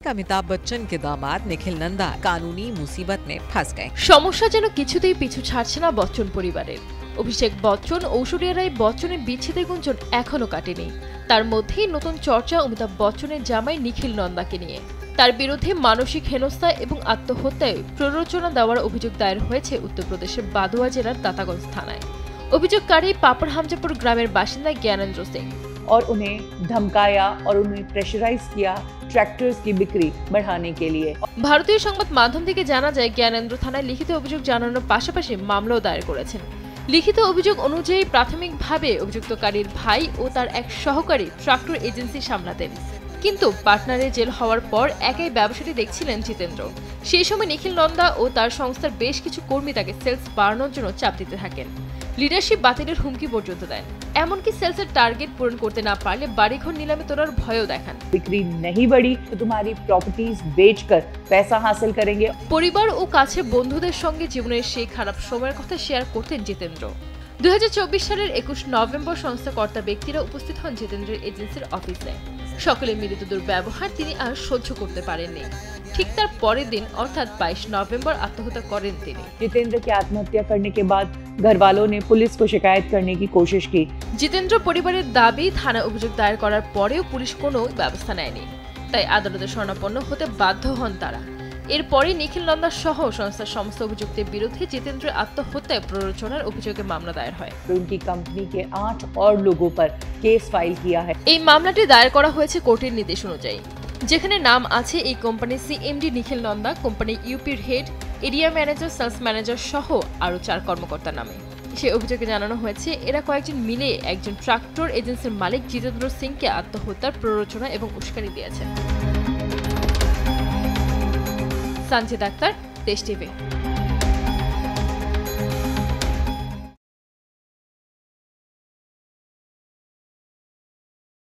अमिताभ बच्चन के दामाद निखिल नंदा कानूनी मुसीबत में फंस गए। সমস্যা যেন কিছুতেই পিছু ছাড়ছে না বচ্চন পরিবারের। অভিষেক বচ্চন, ঐশ্বরিয়া রায় বচ্চনের বিচ্ছেদের গুঞ্জন এখনো কাটেনি। তার মধ্যেই নতুন চর্চা অমিতাভ বচ্চনের জামাই নিখিল নন্দাকে নিয়ে। তার বিরুদ্ধে মানসিক হেনস্থা এবং আত্মহত্যায় প্ররোচনা দেওয়ার অভিযোগ দায়ের হয়েছে উত্তরপ্রদেশের বাদুয়া জেলার দাতাগঞ্জ থানায়। অভিযোগকারী পাপড় হামজাপুর গ্রামের বাসিন্দা জ্ঞানেন্দ্র সিং। और उन्हें धमकाया और उन्हें प्रेशराइज किया ट्रैक्टर्स की बिक्री बढ़ाने के लिए। ভারতীয় সংবাদ মাধ্যম থেকে জানা যায় জ্ঞানেন্দ্র থানায় লিখিত অভিযোগ জানানোর পাশাপাশি মামলাও দায়ের করেছেন। লিখিত অভিযোগ অনুযায়ী প্রাথমিকভাবে অভিযুক্তকারীর ভাই ও তার এক সহকারী ট্রাক্টর এজেন্সি সামলাতেন, কিন্তু পার্টনারে জেল হওয়ার পর একাই ব্যবসাটি দেখছিলেন জিতেন্দ্র। সেই সময় নিখিল নন্দা ও তার সংস্থার বেশ কিছু কর্মী তাকে সেলস বাড়ানোর জন্য চাপ দিতে থাকেন, লিডারশিপ বাতিলের হুমকি পর্যন্ত দেন। এমনকি সেলসের টার্গেট পূরণ করতে না পারলে বাড়িঘর নিলামে তোলার ভয়ও দেখান। बिक्री नहीं बढ़ी तो तुम्हारी प्रॉपर्टीज बेचकर पैसा हासिल करेंगे। পরিবার ও কাছে বন্ধুদের সঙ্গে জীবনের সেই খারাপ সময়ের কথা শেয়ার করতেন জিতেন্দ্র। 2024 সালের 21 নভেম্বর সংস্থা কর্তা ব্যক্তিরা উপস্থিত হন জিতেন্দ্রের এজেন্সির অফিসে। সকলে মিলিত দুর্ব্যবহার তিনি আর সহ্য করতে পারেননি। ঠিক তার পরের দিন অর্থাৎ 22 নভেম্বর আত্মহত্যা করেন তিনি। जितेंद्र की आत्महत्या करने के बाद घर वालों ने पुलिस को शिकायत करने की कोशिश की। জিতেন্দ্র পরিবারের দাবি, থানায় অভিযোগ দায়ের করার পরেও পুলিশ কোনো ব্যবস্থা নেয়নি, তাই আদালতে শরণাপন্ন হতে বাধ্য হন তারা। এরপরে নিখিল নন্দা সহ সংস্থার সমস্ত অভিযুক্তের বিরুদ্ধে জিতেন্দ্রের আত্মহত্যায় প্ররোচনার অভিযোগে মামলা দায়ের হয়। उनकी कंपनी के 8 और लोगों पर केस फाइल किया है। এই মামলাটি দায়ের করা হয়েছে কোর্টের নির্দেশ অনুযায়ী, যেখানে নাম আছে এই কোম্পানির সিএমডি নিখিল নন্দা, কোম্পানির ইউপির head, area manager, sales manager সহ আরও 4 কর্মকর্তার নামে। সেই অভিযোগে জানানো হয়েছে এরা কয়েকজন মিলে একজন ট্রাক্টর এজেন্সির মালিক জিতেন্দ্র সিংকে আত্মহত্যার প্ররোচনা এবং উস্কানি দিয়েছেন। সঞ্জিত আক্তার, দেশ টিভি।